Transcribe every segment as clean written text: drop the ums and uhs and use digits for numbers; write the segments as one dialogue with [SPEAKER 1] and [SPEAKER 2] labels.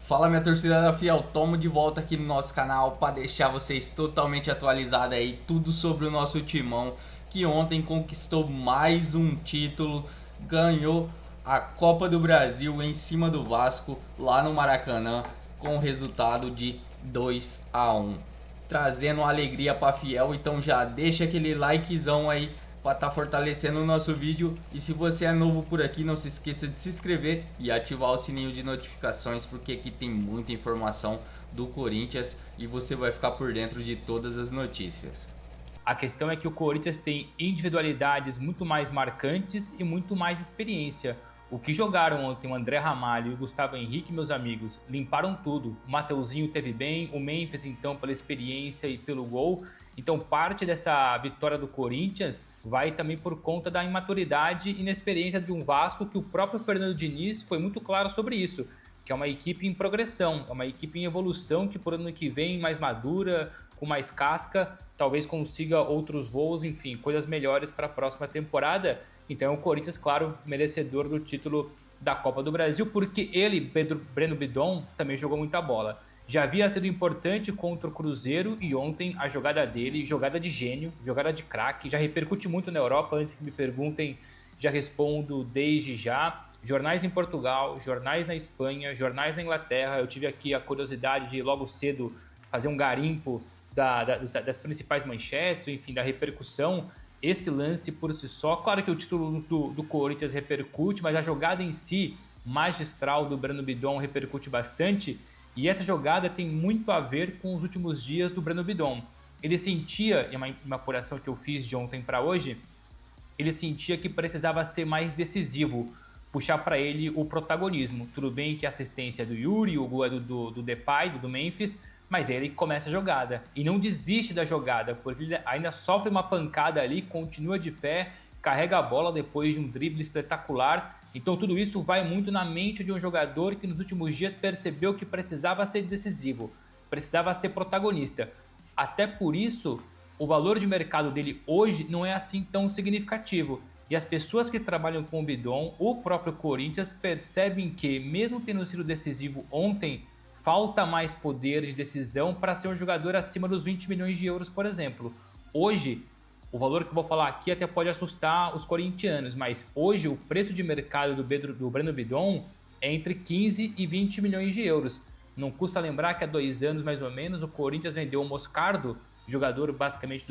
[SPEAKER 1] Fala, minha torcida da Fiel, tomo de volta aqui no nosso canal para deixar vocês totalmente atualizados aí, tudo sobre o nosso timão, que ontem conquistou mais um título, ganhou a Copa do Brasil em cima do Vasco, lá no Maracanã, com o resultado de 2-1, trazendo alegria para Fiel. Então já deixa aquele likezão aí para estar fortalecendo o nosso vídeo. E se você é novo por aqui, não se esqueça de se inscrever e ativar o sininho de notificações, porque aqui tem muita informação do Corinthians e você vai ficar por dentro de todas as notícias.
[SPEAKER 2] A questão é que o Corinthians tem individualidades muito mais marcantes e muito mais experiência. O que jogaram ontem o André Ramalho e o Gustavo Henrique, meus amigos, limparam tudo. O Mateuzinho teve bem, o Memphis então pela experiência e pelo gol. Então parte dessa vitória do Corinthians vai também por conta da imaturidade e inexperiência de um Vasco, que o próprio Fernando Diniz foi muito claro sobre isso, que é uma equipe em progressão, é uma equipe em evolução que por ano que vem mais madura, com mais casca, talvez consiga outros voos, enfim, coisas melhores para a próxima temporada. Então o Corinthians, claro, merecedor do título da Copa do Brasil, porque ele, Breno Bidon, também jogou muita bola. Já havia sido importante contra o Cruzeiro e ontem a jogada dele, jogada de gênio, jogada de craque, já repercute muito na Europa. Antes que me perguntem, já respondo desde já. Jornais em Portugal, jornais na Espanha, jornais na Inglaterra. Eu tive aqui a curiosidade de logo cedo fazer um garimpo das principais manchetes, enfim, da repercussão. Esse lance por si só, claro que o título do Corinthians repercute, mas a jogada em si, magistral do Breno Bidon, repercute bastante. E essa jogada tem muito a ver com os últimos dias do Breno Bidon. Ele sentia, em uma apuração que eu fiz de ontem para hoje, ele sentia que precisava ser mais decisivo, puxar para ele o protagonismo. Tudo bem que a assistência é do Yuri, o gol é do Depay, do Memphis, mas ele começa a jogada e não desiste da jogada, porque ele ainda sofre uma pancada ali, continua de pé, carrega a bola depois de um drible espetacular. Então tudo isso vai muito na mente de um jogador que nos últimos dias percebeu que precisava ser decisivo, precisava ser protagonista. Até por isso, o valor de mercado dele hoje não é assim tão significativo. E as pessoas que trabalham com o Bidon, o próprio Corinthians, percebem que, mesmo tendo sido decisivo ontem, falta mais poder de decisão para ser um jogador acima dos 20 milhões de euros, por exemplo. Hoje, o valor que eu vou falar aqui até pode assustar os corintianos, mas hoje o preço de mercado do Breno Bidon é entre 15 e 20 milhões de euros. Não custa lembrar que há 2 anos, mais ou menos, o Corinthians vendeu o Moscardo, jogador basicamente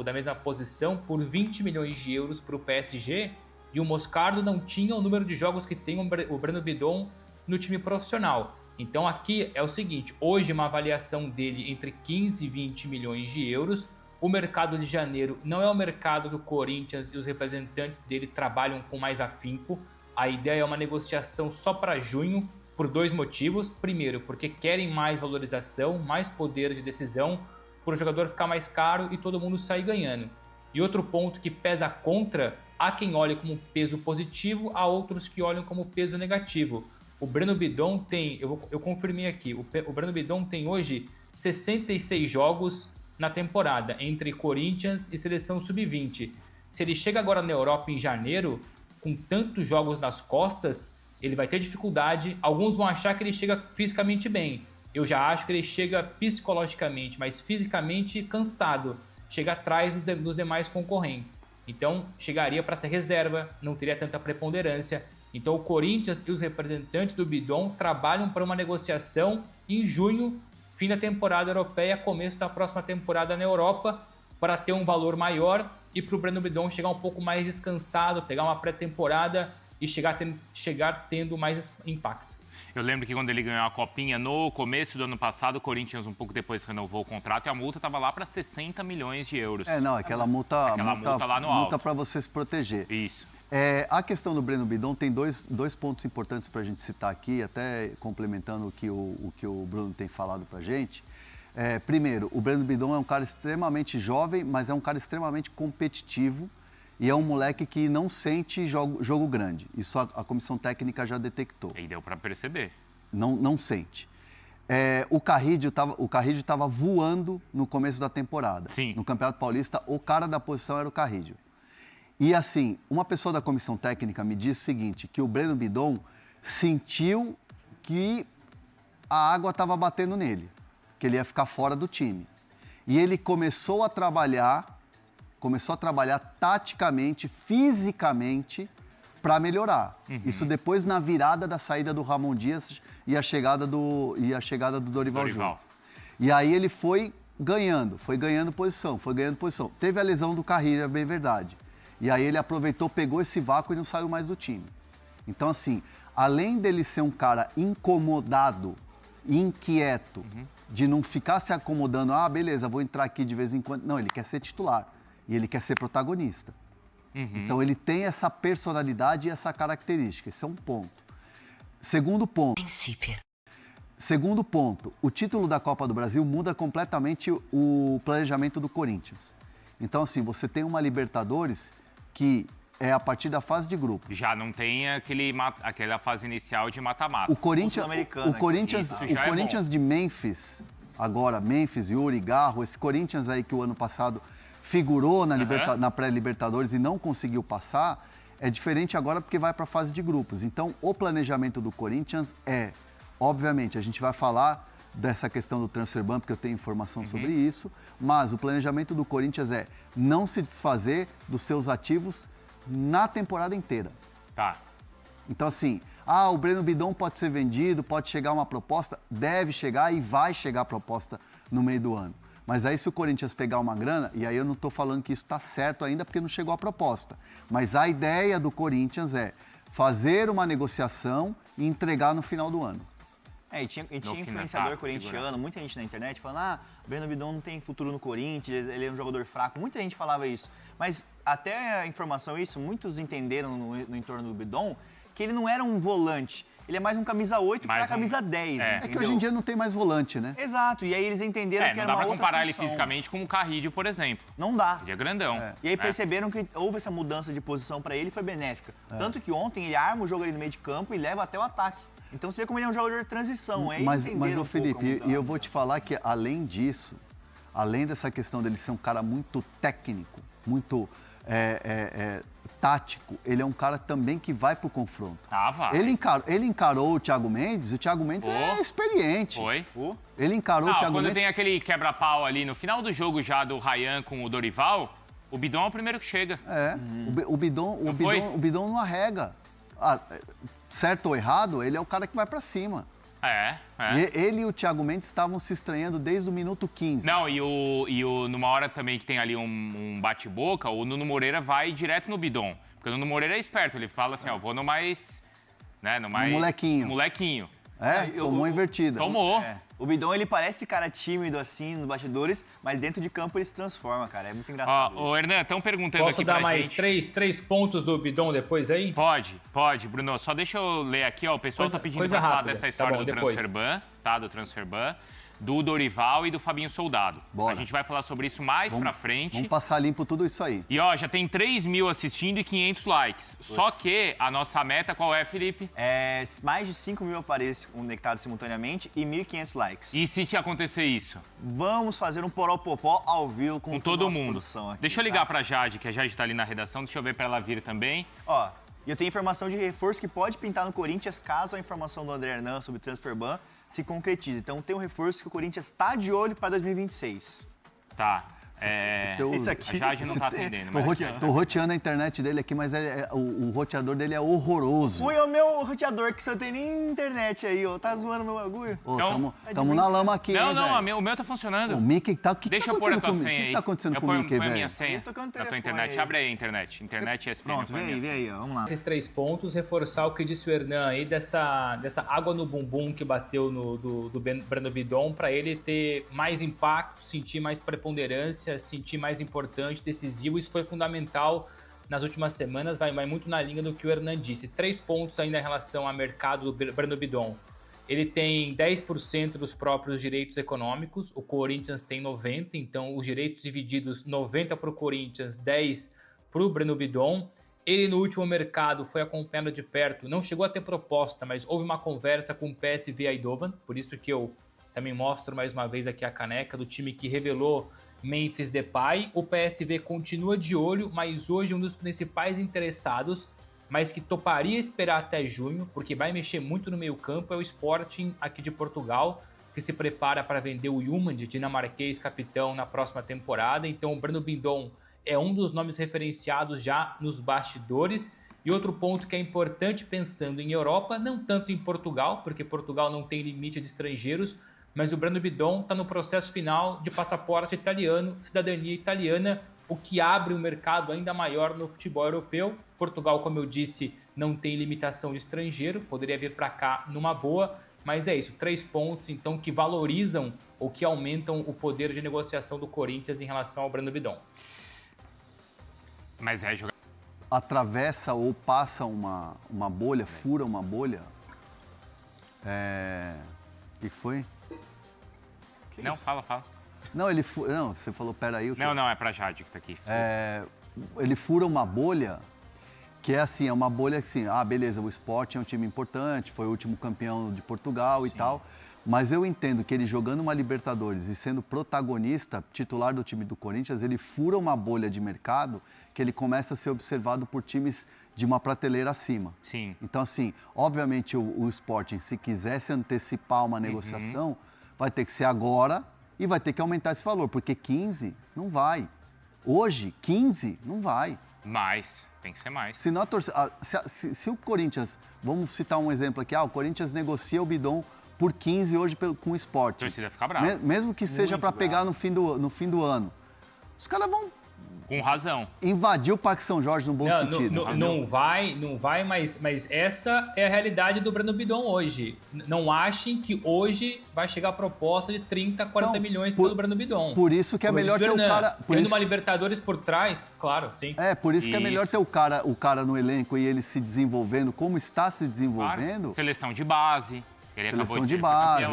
[SPEAKER 2] da mesma posição, por 20 milhões de euros para o PSG, e o Moscardo não tinha o número de jogos que tem o Breno Bidon no time profissional. Então aqui é o seguinte, hoje uma avaliação dele entre 15 e 20 milhões de euros. O mercado de janeiro não é o mercado que o Corinthians e os representantes dele trabalham com mais afinco. A ideia é uma negociação só para junho, por 2 motivos. Primeiro, porque querem mais valorização, mais poder de decisão, para o jogador ficar mais caro e todo mundo sair ganhando. E outro ponto que pesa contra, há quem olhe como peso positivo, há outros que olham como peso negativo. O Breno Bidon tem, eu confirmei aqui, o Breno Bidon tem hoje 66 jogos na temporada, entre Corinthians e Seleção Sub-20. Se ele chega agora na Europa em janeiro, com tantos jogos nas costas, ele vai ter dificuldade. Alguns vão achar que ele chega fisicamente bem. Eu já acho que ele chega psicologicamente, mas fisicamente cansado. Chega atrás dos demais concorrentes. Então, chegaria para ser reserva, não teria tanta preponderância. Então, o Corinthians e os representantes do Bidon trabalham para uma negociação em junho, fim da temporada europeia, começo da próxima temporada na Europa, para ter um valor maior e para o Breno Bidon chegar um pouco mais descansado, pegar uma pré-temporada e chegar tendo mais impacto.
[SPEAKER 3] Eu lembro que quando ele ganhou a Copinha, no começo do ano passado, o Corinthians um pouco depois renovou o contrato e a multa estava lá para 60 milhões de euros.
[SPEAKER 4] Aquela multa
[SPEAKER 3] lá no alto.
[SPEAKER 4] Multa para você se proteger.
[SPEAKER 3] Isso.
[SPEAKER 4] A questão do Breno Bidon tem dois pontos importantes para a gente citar aqui, até complementando o que o Bruno tem falado para a gente. Primeiro, o Breno Bidon é um cara extremamente jovem, mas é um cara extremamente competitivo e é um moleque que não sente jogo grande. Isso a comissão técnica já detectou.
[SPEAKER 3] E deu para perceber.
[SPEAKER 4] Não sente. O Carrillo estava voando no começo da temporada.
[SPEAKER 3] Sim.
[SPEAKER 4] No Campeonato Paulista, o cara da posição era o Carrillo. E assim, uma pessoa da comissão técnica me disse o seguinte, que o Breno Bidon sentiu que a água estava batendo nele, que ele ia ficar fora do time. E ele começou a trabalhar taticamente, fisicamente, para melhorar. Isso depois na virada da saída do Ramon Dias e a chegada do Dorival Júnior. E aí ele foi ganhando posição. Teve a lesão do Carrilho, é bem verdade. E aí ele aproveitou, pegou esse vácuo e não saiu mais do time. Então, assim, além dele ser um cara incomodado, inquieto, de não ficar se acomodando, beleza, vou entrar aqui de vez em quando. Não, ele quer ser titular e ele quer ser protagonista. Então, ele tem essa personalidade e essa característica. Esse é um ponto. Segundo ponto, o título da Copa do Brasil muda completamente o planejamento do Corinthians. Então, assim, você tem uma Libertadores que é a partir da fase de grupos.
[SPEAKER 3] Já não tem aquela fase inicial de mata-mata.
[SPEAKER 4] O Corinthians de Memphis, agora Memphis, Yuri, Garro, esse Corinthians aí que o ano passado figurou na pré-Libertadores e não conseguiu passar, é diferente agora porque vai para a fase de grupos. Então, o planejamento do Corinthians obviamente, a gente vai falar dessa questão do transfer ban, porque eu tenho informação sobre isso, mas o planejamento do Corinthians é não se desfazer dos seus ativos na temporada inteira.
[SPEAKER 3] Tá.
[SPEAKER 4] Então, assim, o Breno Bidon pode ser vendido, pode chegar uma proposta, deve chegar e vai chegar a proposta no meio do ano. Mas aí se o Corinthians pegar uma grana, e aí eu não estou falando que isso está certo ainda porque não chegou a proposta, mas a ideia do Corinthians é fazer uma negociação e entregar no final do ano.
[SPEAKER 5] E tinha influenciador corintiano, muita gente na internet falando, Breno Bidon não tem futuro no Corinthians, ele é um jogador fraco. Muita gente falava isso. Mas até a informação isso, muitos entenderam no entorno do Bidon que ele não era um volante. Ele é mais um camisa 8 para camisa 10.
[SPEAKER 4] É que hoje em dia não tem mais volante, né?
[SPEAKER 5] Exato. E aí eles entenderam que era uma outra função.
[SPEAKER 3] Não dá pra comparar ele fisicamente com o Carrilho, por exemplo.
[SPEAKER 5] Não dá.
[SPEAKER 3] Ele é grandão.
[SPEAKER 5] E aí perceberam que houve essa mudança de posição para ele e foi benéfica. Tanto que ontem ele arma o jogo ali no meio de campo e leva até o ataque. Então você vê como ele é um jogador de transição.
[SPEAKER 4] Mas ô Felipe, e eu vou te falar que além disso, além dessa questão dele ser um cara muito técnico, muito tático, ele é um cara também que vai pro confronto.
[SPEAKER 3] Vai.
[SPEAKER 4] Ele encarou o Thiago Mendes, e o Thiago Mendes é experiente.
[SPEAKER 3] Foi.
[SPEAKER 4] Ele encarou o Thiago Mendes.
[SPEAKER 3] Quando tem aquele quebra-pau ali no final do jogo já do Ryan com o Dorival, o Bidon é o primeiro que chega.
[SPEAKER 4] O Bidon não arrega. Certo ou errado, ele é o cara que vai pra cima. Ele e o Thiago Mendes estavam se estranhando desde o minuto 15.
[SPEAKER 3] Não, numa hora também que tem ali um bate-boca, o Nuno Moreira vai direto no Bidon. Porque o Nuno Moreira é esperto, ele fala assim, vou no mais... No molequinho.
[SPEAKER 4] Tomou uma invertida.
[SPEAKER 3] Tomou.
[SPEAKER 5] O Bidon, ele parece cara tímido assim nos bastidores, mas dentro de campo ele se transforma, cara. É muito engraçado.
[SPEAKER 3] Ô, Hernan, estão perguntando aqui pra gente...
[SPEAKER 2] Posso dar mais três pontos do Bidon depois aí?
[SPEAKER 3] Pode, Bruno. Só deixa eu ler aqui, o pessoal está pedindo pra falar dessa história do transfer ban, do transfer ban, do Dorival e do Fabinho Soldado.
[SPEAKER 4] Bora.
[SPEAKER 3] A gente vai falar sobre isso mais pra frente.
[SPEAKER 4] Vamos passar limpo tudo isso aí.
[SPEAKER 3] E já tem 3 mil assistindo e 500 likes. Só que a nossa meta qual é, Felipe?
[SPEAKER 5] Mais de 5 mil aparelhos conectados simultaneamente e 1.500 likes.
[SPEAKER 3] E se te acontecer isso?
[SPEAKER 5] Vamos fazer um poropopó ao vivo com
[SPEAKER 3] todo mundo.
[SPEAKER 5] Aqui,
[SPEAKER 3] deixa eu ligar pra Jade, que a Jade tá ali na redação. Deixa eu ver pra ela vir também.
[SPEAKER 5] E eu tenho informação de reforço que pode pintar no Corinthians caso a informação do André Hernan sobre transfer ban se concretize. Então tem um reforço que o Corinthians está de olho para 2026.
[SPEAKER 3] Tá.
[SPEAKER 5] Esse aqui,
[SPEAKER 3] a Jade não tá atendendo.
[SPEAKER 4] Tô roteando a internet dele aqui, mas o roteador dele é horroroso.
[SPEAKER 5] Fui o meu roteador, que só tem nem internet aí, Tá zoando meu bagulho?
[SPEAKER 4] Tamo na lama aqui,
[SPEAKER 3] o meu tá funcionando.
[SPEAKER 4] O Mickey tá...
[SPEAKER 3] Deixa eu pôr a tua senha aí.
[SPEAKER 4] O que tá acontecendo com o Mickey, velho?
[SPEAKER 3] Põe a minha senha na tua internet. Abre aí a internet. Internet ESPN.
[SPEAKER 5] Pronto, vem aí, vamos lá.
[SPEAKER 2] Esses 3 pontos, reforçar o que disse o Hernan aí dessa água no bumbum que bateu do Breno Bidon, pra ele ter mais impacto, sentir mais preponderância, sentir mais importante, decisivo. Isso foi fundamental nas últimas semanas, vai muito na linha do que o Hernan disse. 3 pontos ainda em relação ao mercado do Breno Bidon. Ele tem 10% dos próprios direitos econômicos, o Corinthians tem 90%, então os direitos divididos, 90% para o Corinthians, 10% para o Breno Bidon. Ele no último mercado foi acompanhado de perto, não chegou a ter proposta, mas houve uma conversa com o PSV Eindhoven, por isso que eu também mostro mais uma vez aqui a caneca do time que revelou Memphis Depay. O PSV continua de olho, mas hoje um dos principais interessados mas que toparia esperar até junho, porque vai mexer muito no meio-campo, é o Sporting aqui de Portugal, que se prepara para vender o Ljungmann, dinamarquês capitão, na próxima temporada. Então o Breno Bindon é um dos nomes referenciados já nos bastidores. E outro ponto que é importante pensando em Europa, não tanto em Portugal, porque Portugal não tem limite de estrangeiros, mas o Breno Bindon está no processo final de passaporte italiano, cidadania italiana, o que abre um mercado ainda maior no futebol europeu. Portugal, como eu disse, não tem limitação de estrangeiro, poderia vir para cá numa boa, mas é isso, 3 pontos então que valorizam ou que aumentam o poder de negociação do Corinthians em relação ao Breno Bindon.
[SPEAKER 3] Mas é jogar.
[SPEAKER 4] Atravessa ou passa uma bolha, fura uma bolha. O que foi?
[SPEAKER 3] Não, fala.
[SPEAKER 4] Não, não, você falou, peraí.
[SPEAKER 3] Não, é pra Jade que tá aqui.
[SPEAKER 4] Ele fura uma bolha que é assim, é uma bolha assim, beleza, o Sport é um time importante, foi o último campeão de Portugal. Sim. E tal, mas eu entendo que ele jogando uma Libertadores e sendo protagonista, titular do time do Corinthians, ele fura uma bolha de mercado que ele começa a ser observado por times de uma prateleira acima.
[SPEAKER 3] Sim.
[SPEAKER 4] Então, assim, obviamente o Sporting, se quisesse antecipar uma negociação, vai ter que ser agora e vai ter que aumentar esse valor, porque 15 não vai. Hoje, 15 não vai.
[SPEAKER 3] Mais, tem que ser mais.
[SPEAKER 4] Se o Corinthians, vamos citar um exemplo aqui, o Corinthians negocia o Bindon por 15 hoje com o Sport.
[SPEAKER 3] A torcida fica brava.
[SPEAKER 4] Mesmo que seja para pegar no fim do ano. Os caras vão...
[SPEAKER 3] Com razão.
[SPEAKER 4] Invadir o Parque São Jorge no bom sentido.
[SPEAKER 2] Não vai, mas essa é a realidade do Breno Bindon hoje. Não achem que hoje vai chegar a proposta de 30, 40 milhões pelo Breno Bindon.
[SPEAKER 4] Por isso que é melhor ter o cara...
[SPEAKER 2] Tendo uma Libertadores por trás, claro, sim.
[SPEAKER 4] Por isso que é melhor ter o cara no elenco e ele se desenvolvendo, como está se desenvolvendo.
[SPEAKER 3] Claro. Seleção de base.
[SPEAKER 4] Seleção de base,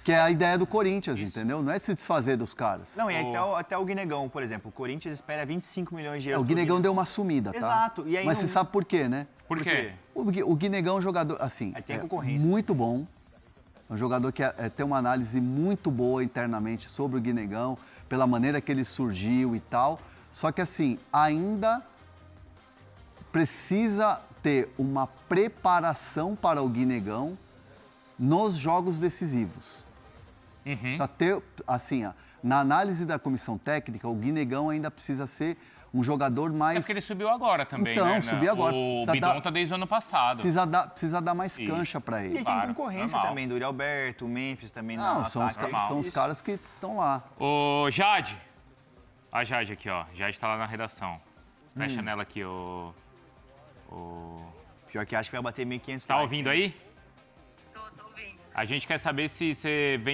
[SPEAKER 4] que é a ideia do Corinthians, entendeu? Não é se desfazer dos caras.
[SPEAKER 5] Não, e até o Guinegão, por exemplo. O Corinthians espera 25 milhões de euros.
[SPEAKER 4] O Guinegão deu uma sumida, tá?
[SPEAKER 5] Exato. E aí
[SPEAKER 4] mas você sabe por quê, né?
[SPEAKER 3] Por quê?
[SPEAKER 4] O Guinegão é um jogador, assim, muito bom. É um jogador que tem uma análise muito boa internamente sobre o Guinegão, pela maneira que ele surgiu e tal. Só que, assim, ainda precisa ter uma preparação para o Guinegão nos jogos decisivos. Precisa ter, assim, na análise da comissão técnica, o Guinegão ainda precisa ser um jogador mais...
[SPEAKER 3] É porque ele subiu agora também,
[SPEAKER 4] então,
[SPEAKER 3] né?
[SPEAKER 4] Subiu agora.
[SPEAKER 3] O Bindon tá desde o ano passado.
[SPEAKER 4] Precisa dar mais cancha para ele.
[SPEAKER 5] E tem concorrência também, do Yuri Alberto, o Memphis também.
[SPEAKER 4] São os caras que estão lá.
[SPEAKER 3] Ô, Jade. A Jade aqui, ó. Jade tá lá na redação. Fecha nela aqui,
[SPEAKER 5] Pior que acho que vai bater 1.500.
[SPEAKER 3] Tá ouvindo aí?
[SPEAKER 6] Tô ouvindo.
[SPEAKER 3] A gente quer saber se você vem